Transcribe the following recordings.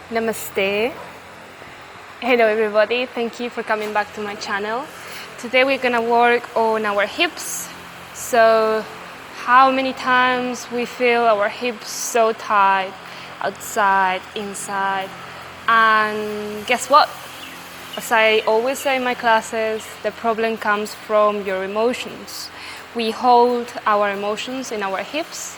Namaste. Hello everybody, thank you for coming back to my channel. Today we're gonna work on our hips. So how many times we feel our hips so tight, outside, inside, and guess what? As I always say in my classes, the problem comes from your emotions. We hold our emotions in our hips,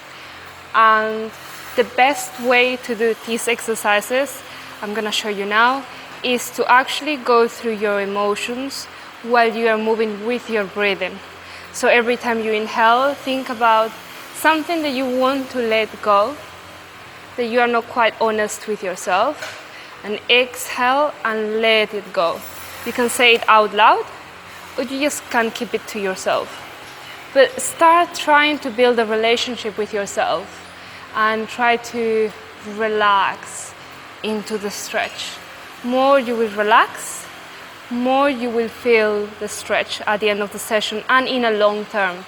and the best way to do these exercises, I'm gonna show you now, is to actually go through your emotions while you are moving with your breathing. So every time you inhale, think about something that you want to let go, that you are not quite honest with yourself, and exhale and let it go. You can say it out loud, or you just can keep it to yourself. But start trying to build a relationship with yourself and try to relax into the stretch. More you will relax, more you will feel the stretch at the end of the session and in a long term,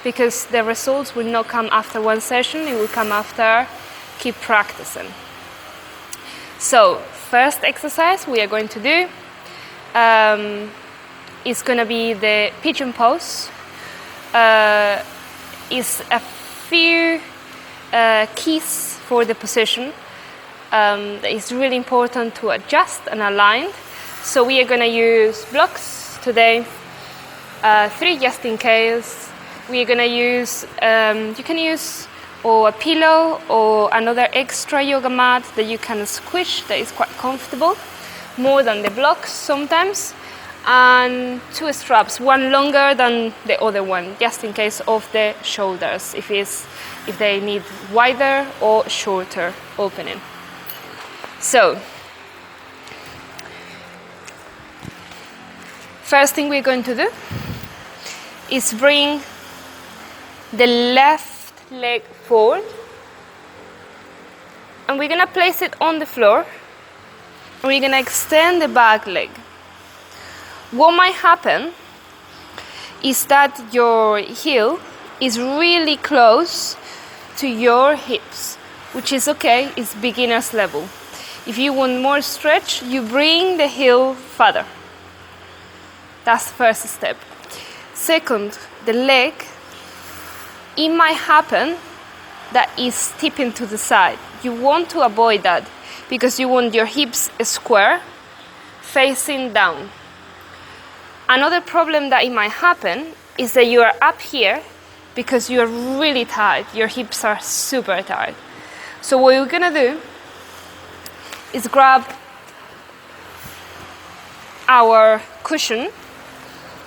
because the results will not come after one session, it will come after keep practicing. So first exercise we are going to do is going to be the pigeon pose. Is a few keys for the position. It's really important to adjust and align. So we are going to use blocks today, 3 just in case. We are going to use, you can use or a pillow or another extra yoga mat that you can squish, that is quite comfortable, more than the blocks sometimes. And 2 straps, one longer than the other one, just in case of the shoulders, if they need wider or shorter opening. So, first thing we're going to do is bring the left leg forward, and we're going to place it on the floor, and we're going to extend the back leg. What might happen is that your heel is really close to your hips, which is okay, it's beginner's level. If you want more stretch, you bring the heel further. That's the first step. Second, the leg, it might happen that is tipping to the side. You want to avoid that because you want your hips square, facing down. Another problem that it might happen is that you are up here because you are really tight. Your hips are super tight. So what we're gonna do is grab our cushion,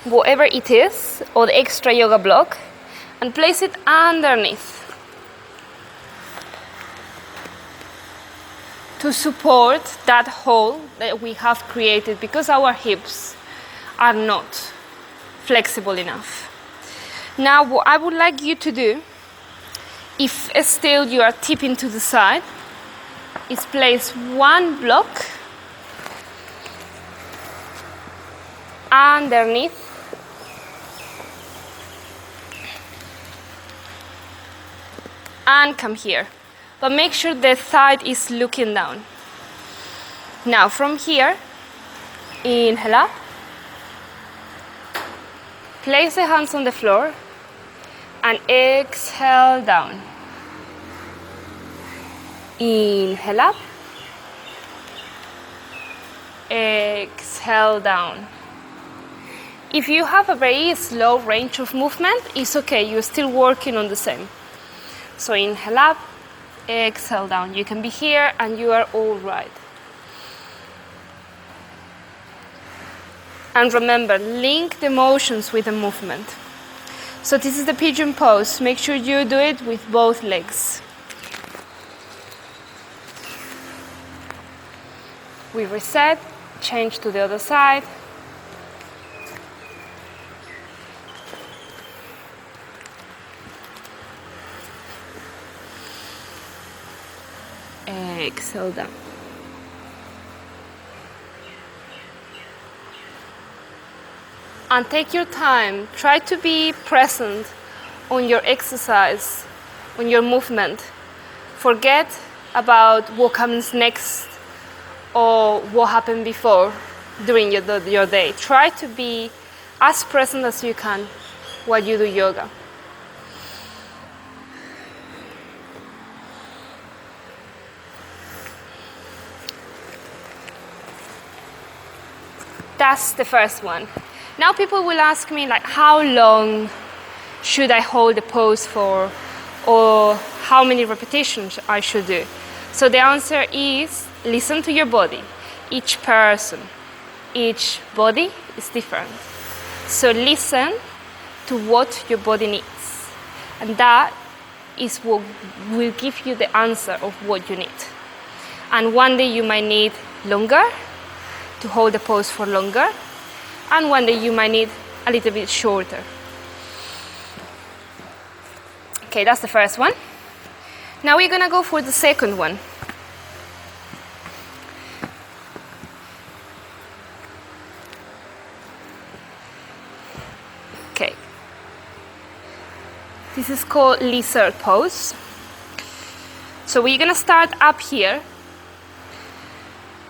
whatever it is, or the extra yoga block, and place it underneath to support that hole that we have created because our hips are not flexible enough. Now what I would like you to do, if still you are tipping to the side, is place one block underneath and come here, but make sure the thigh is looking down. Now from here, inhale up, place the hands on the floor and exhale down. Inhale up, exhale down. If you have a very slow range of movement, it's okay, you're still working on the same. So inhale up, exhale down. You can be here and you are all right. And remember, link the motions with the movement. So this is the pigeon pose. Make sure you do it with both legs. We reset, change to the other side. Exhale down. And take your time. Try to be present on your exercise, on your movement. Forget about what comes next or what happened before during your day. Try to be as present as you can while you do yoga. That's the first one. Now people will ask me, like, how long should I hold the pose for, or how many repetitions I should do? So the answer is, listen to your body. Each person, each body is different. So listen to what your body needs. And that is what will give you the answer of what you need. And one day you might need longer, to hold the pose for longer, and one day you might need a little bit shorter. Okay, that's the first one. Now we're gonna go for the second one. Okay. This is called lizard pose. So we're gonna start up here.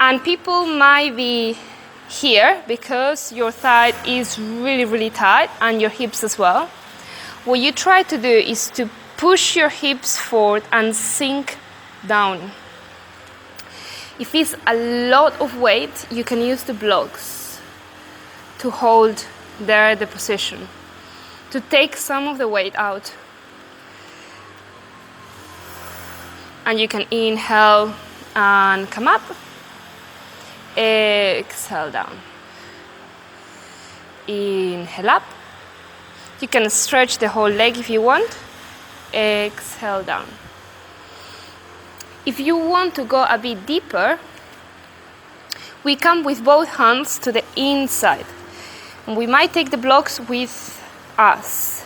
And people might be here because your thigh is really, really tight, and your hips as well. What you try to do is to push your hips forward and sink down. If it's a lot of weight, you can use the blocks to hold there the position, to take some of the weight out. And you can inhale and come up. Exhale down. Inhale up. You can stretch the whole leg if you want. Exhale down. If you want to go a bit deeper, we come with both hands to the inside. And we might take the blocks with us.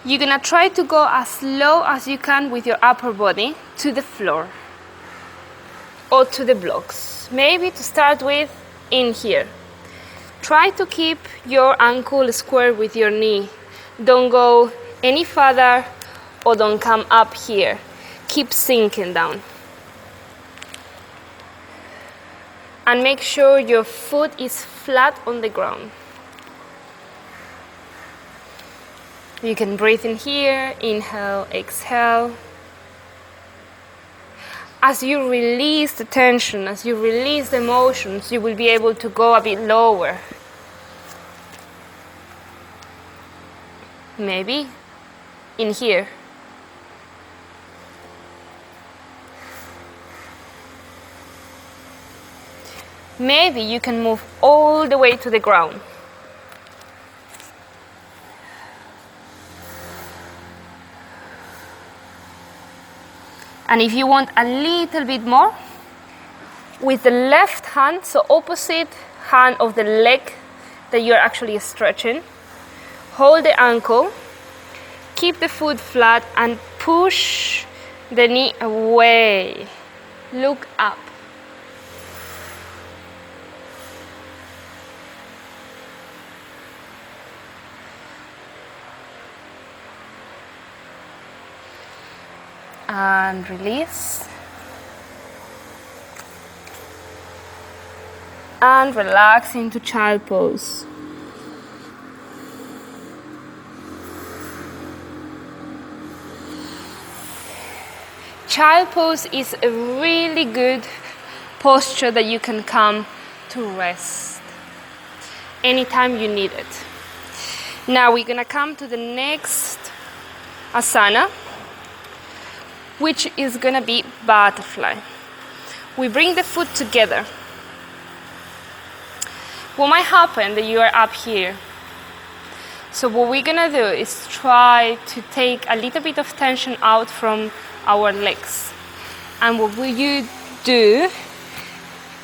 You're gonna try to go as low as you can with your upper body to the floor or to the blocks. Maybe to start with, in here. Try to keep your ankle square with your knee. Don't go any further or don't come up here. Keep sinking down. And make sure your foot is flat on the ground. You can breathe in here, inhale, exhale. As you release the tension, as you release the emotions, you will be able to go a bit lower. Maybe in here. Maybe you can move all the way to the ground. And if you want a little bit more, with the left hand, so opposite hand of the leg that you're actually stretching, hold the ankle, keep the foot flat and push the knee away. Look up. And release. And relax into child pose. Child pose is a really good posture that you can come to rest anytime you need it. Now we're gonna come to the next asana, which is gonna be butterfly. We bring the foot together. What might happen that you are up here. So what we're gonna do is try to take a little bit of tension out from our legs. And what will you do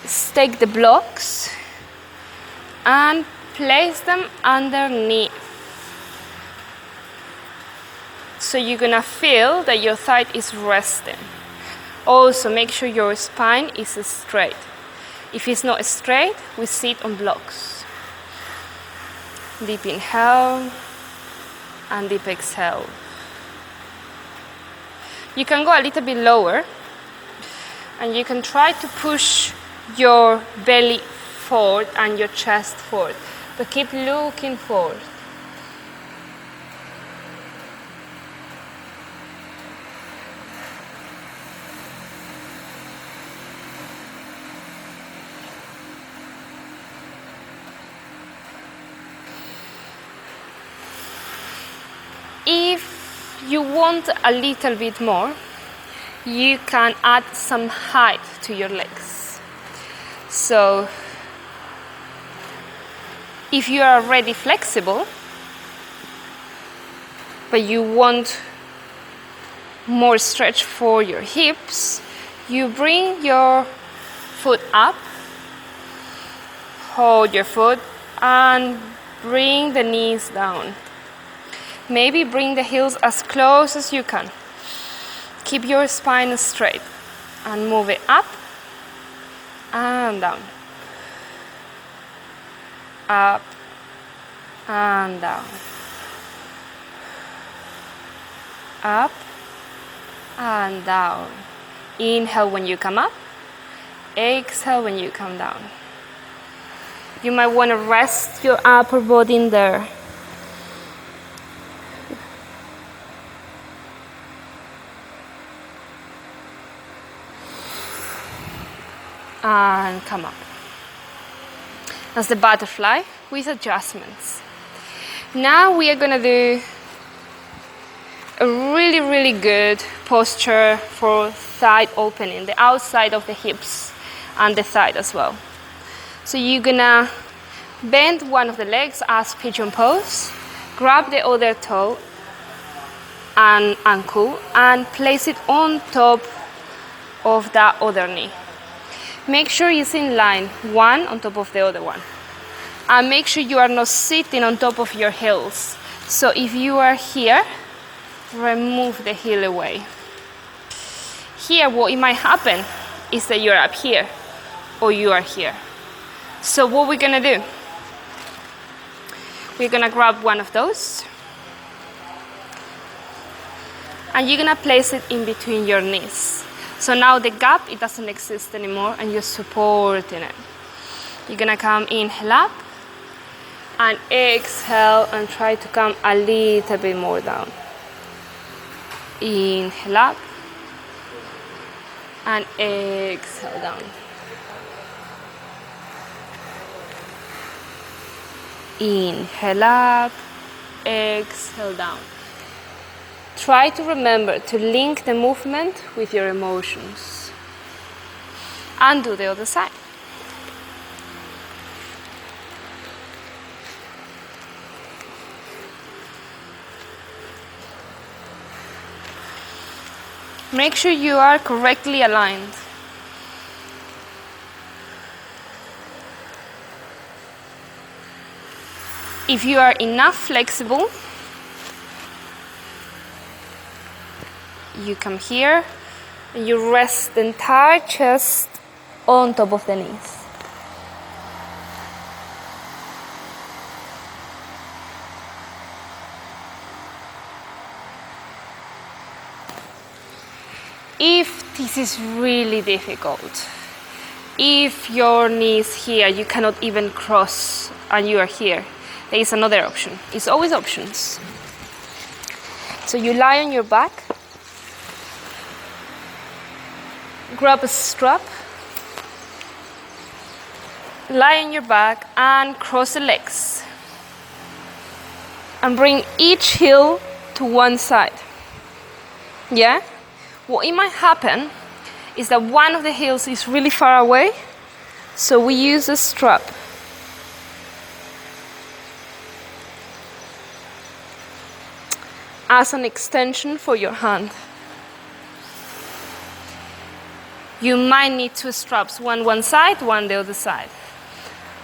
is take the blocks and place them underneath. So you're gonna feel that your thigh is resting. Also make sure your spine is straight. If it's not straight, we sit on blocks. Deep inhale and deep exhale. You can go a little bit lower And you can try to push your belly forward and your chest forward, but keep looking forward. If you want a little bit more, you can add some height to your legs. So if you are already flexible, but you want more stretch for your hips, you bring your foot up, hold your foot, and bring the knees down. Maybe bring the heels as close as you can. Keep your spine straight and move it up and down. Up and down. Up and down. Inhale when you come up. Exhale when you come down. You might want to rest your upper body in there. And come up. That's the butterfly with adjustments. Now we are going to do a really good posture for thigh opening, the outside of the hips and the thigh as well. So you're going to bend one of the legs as pigeon pose, grab the other toe and ankle and place it on top of that other knee. Make sure it's in line, one on top of the other one. And make sure you are not sitting on top of your heels. So if you are here, remove the heel away. Here, what it might happen is that you're up here or you are here. So what we're gonna do, we're gonna grab one of those and you're gonna place it in between your knees. So now the gap, it doesn't exist anymore and you're supporting it. You're gonna come inhale up and exhale and try to come a little bit more down. Inhale up and exhale down. Inhale up, exhale down. Try to remember to link the movement with your emotions. And do the other side. Make sure you are correctly aligned. If you are enough flexible, you come here and you rest the entire chest on top of the knees. If this is really difficult, if your knee is here, you cannot even cross and you are here, there is another option. It's always options. So you lie on your back, grab a strap, lie on your back and cross the legs. And bring each heel to one side. Yeah? What it might happen is that one of the heels is really far away, so we use a strap. As an extension for your hand. You might need two straps, one side, one the other side.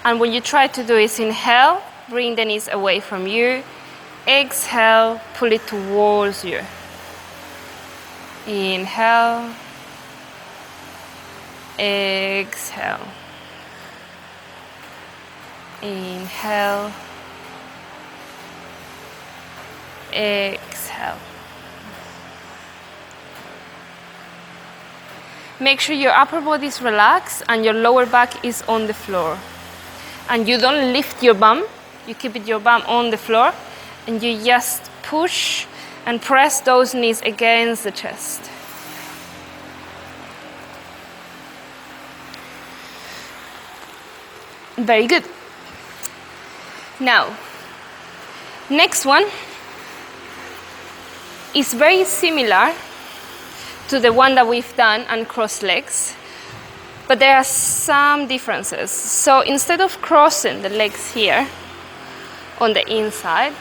And when you try to do is inhale, bring the knees away from you. Exhale, pull it towards you. Inhale, exhale. Inhale, exhale. Make sure your upper body is relaxed and your lower back is on the floor. And you don't lift your bum, you keep your bum on the floor, and you just push and press those knees against the chest. Very good. Now, next one is very similar to the one that we've done and cross legs, but there are some differences. So instead of crossing the legs here on the inside,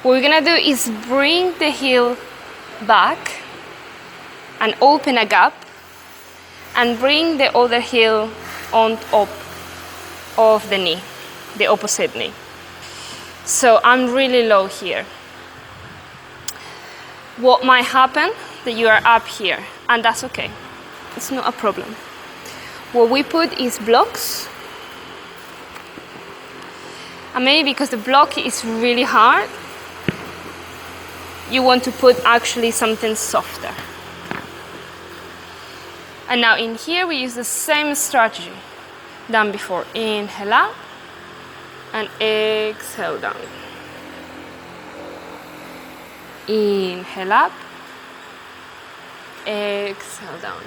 what we're gonna do is bring the heel back and open a gap and bring the other heel on top of the knee, the opposite knee. So I'm really low here. What might happen that you are up here, and that's okay. It's not a problem. What we put is blocks. And maybe because the block is really hard, you want to put actually something softer. And now in here we use the same strategy done before. Inhale up and exhale down. Inhale up, exhale down.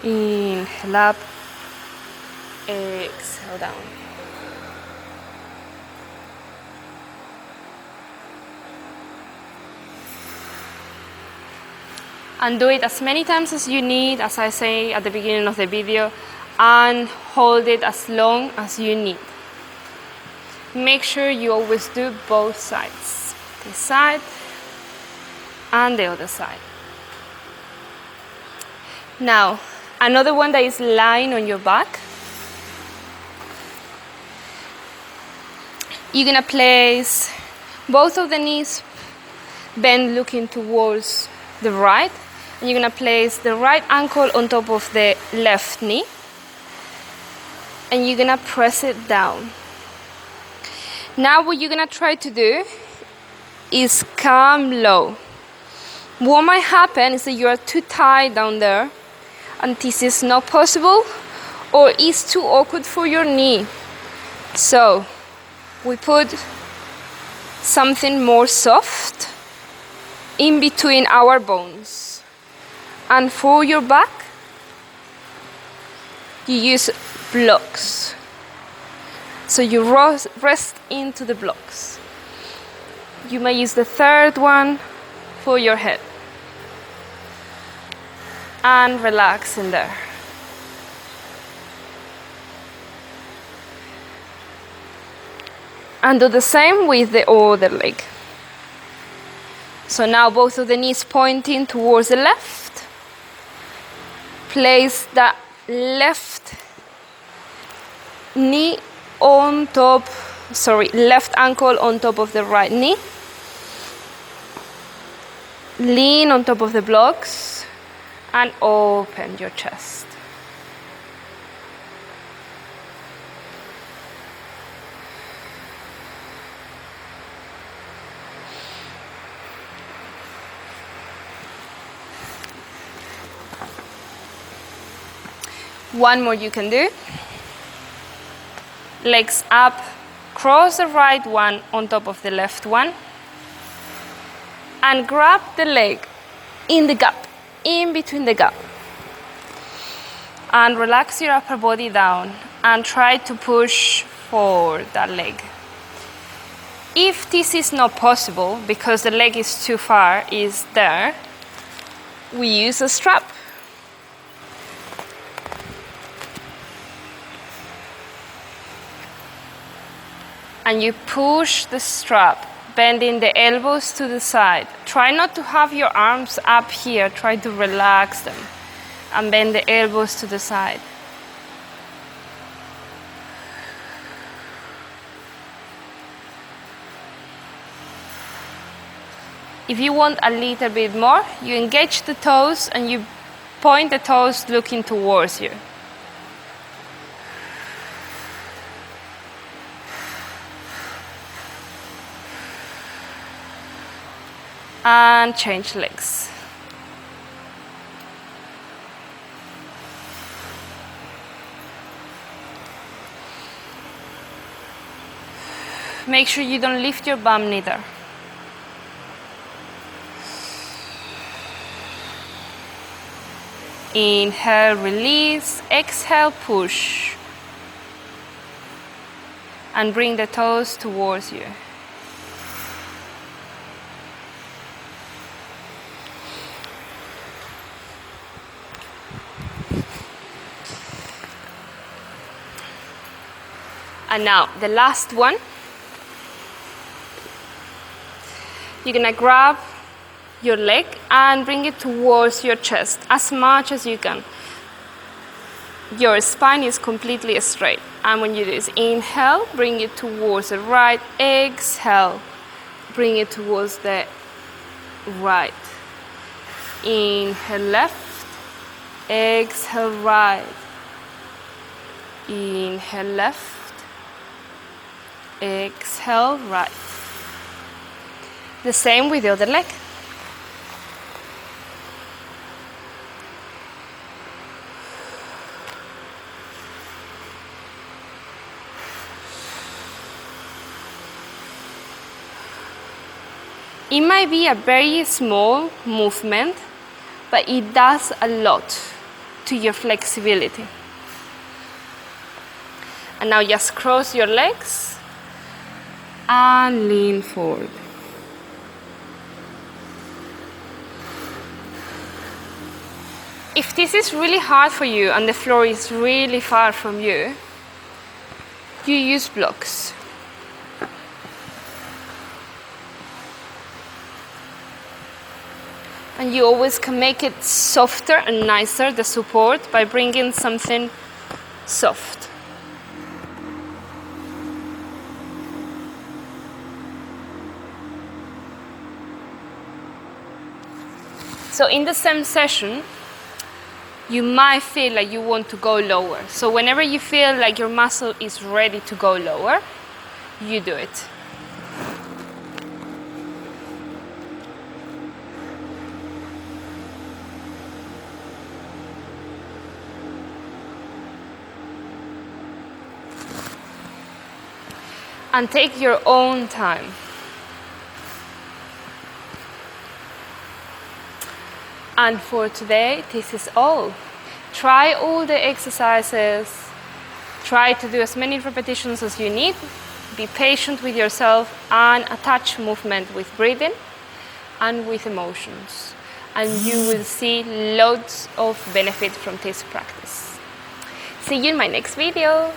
Inhale up, exhale down. And do it as many times as you need, as I say at the beginning of the video, and hold it as long as you need. Make sure you always do both sides, this side and the other side. Now, another one that is lying on your back. You're gonna place both of the knees bent looking towards the right, and you're gonna place the right ankle on top of the left knee, and you're gonna press it down. Now what you're gonna try to do is come low. What might happen is that you are too tight down there and this is not possible, or it's too awkward for your knee. So we put something more soft in between our bones. And for your back, you use blocks. So you rest into the blocks. You may use the third one for your head. And relax in there. And do the same with the other leg. So now both of the knees pointing towards the left. Place the left knee on top, left ankle on top of the right knee. Lean on top of the blocks and open your chest. One more you can do. Legs up, cross the right one on top of the left one, and grab the leg in the gap, in between the gap. And relax your upper body down and try to push forward that leg. If this is not possible because the leg is too far, is there, we use a strap. And you push the strap, bending the elbows to the side. Try not to have your arms up here, try to relax them and bend the elbows to the side. If you want a little bit more, you engage the toes and you point the toes looking towards you. And change legs. Make sure you don't lift your bum neither. Inhale, release. Exhale, push. And bring the toes towards you. And now, the last one. You're gonna grab your leg and bring it towards your chest as much as you can. Your spine is completely straight. And when you do this, inhale, bring it towards the right. Exhale, bring it towards the right. Inhale, left. Exhale, right. Inhale, left. Exhale, right. The same with the other leg. It might be a very small movement, but it does a lot to your flexibility. And now just cross your legs and lean forward. If this is really hard for you and the floor is really far from you, you use blocks. And you always can make it softer and nicer, the support, by bringing something soft. So in the same session, you might feel like you want to go lower. So whenever you feel like your muscle is ready to go lower, you do it. And take your own time. And for today, this is all. Try all the exercises. Try to do as many repetitions as you need. Be patient with yourself and attach movement with breathing and with emotions. And you will see loads of benefit from this practice. See you in my next video.